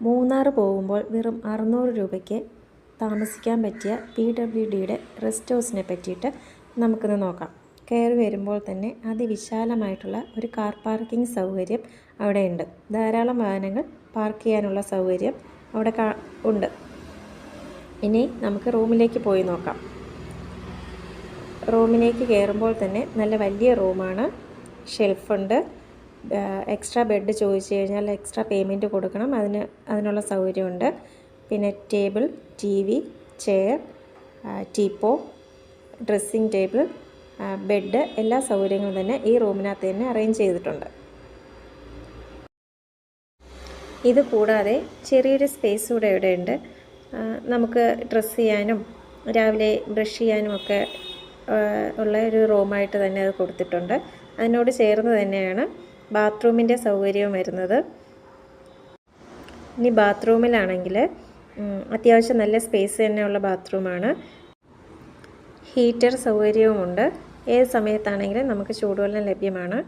മൂന്നാർ പോകുമ്പോൾ വെറും 600 രൂപയ്ക്ക് താമസിക്കാൻ പറ്റിയ PWDയുടെ റെസ്റ്റ് ഹൗസിനെ പറ്റിയിട്ട് നമുക്കിന്ന് നോക്കാം. കയറി വരുമ്പോൾ തന്നെ അതിവിശാലമായിട്ടുള്ള ഒരു കാർ പാർക്കിംഗ് സൗകര്യം അവിടെയുണ്ട്. ധാരാളം വാഹനങ്ങൾ പാർക്ക് ചെയ്യാനുള്ള സൗകര്യം അവിടെ ഉണ്ട്. ഇനി നമുക്ക് റൂമിലേക്ക് പോയി നോക്കാം. റൂമിലേക്ക് കയറുമ്പോൾ തന്നെ നല്ല വലിയ റൂമാണ്. ഷെൽഫുണ്ട്. എക്സ്ട്രാ ബെഡ് ചോദിച്ചു കഴിഞ്ഞാൽ എക്സ്ട്രാ പേയ്മെൻറ്റ് കൊടുക്കണം. അതിനുള്ള സൗകര്യമുണ്ട്. പിന്നെ table, TV, chair, teapoy, dressing table, bed എല്ലാ സൗകര്യങ്ങളും തന്നെ ഈ റൂമിനകത്ത് തന്നെ അറേഞ്ച് ചെയ്തിട്ടുണ്ട്. ഇത് കൂടാതെ ചെറിയൊരു സ്പേസ് കൂടെ ഇവിടെയുണ്ട്. നമുക്ക് ഡ്രസ്സ് ചെയ്യാനും രാവിലെ ബ്രഷ് ചെയ്യാനും ഒക്കെ ഉള്ള ഒരു റൂമായിട്ട് തന്നെ അത് കൊടുത്തിട്ടുണ്ട്. അതിനോട് ചേർന്ന് തന്നെയാണ് ബാത്റൂമിൻ്റെ സൗകര്യവും വരുന്നത്. ഇനി ബാത്റൂമിലാണെങ്കിൽ അത്യാവശ്യം നല്ല സ്പേസ് തന്നെയുള്ള ബാത്റൂമാണ്. ഹീറ്റർ സൗകര്യവുമുണ്ട്. ഏത് സമയത്താണെങ്കിലും നമുക്ക് ചൂടുവെള്ളം ലഭ്യമാണ്.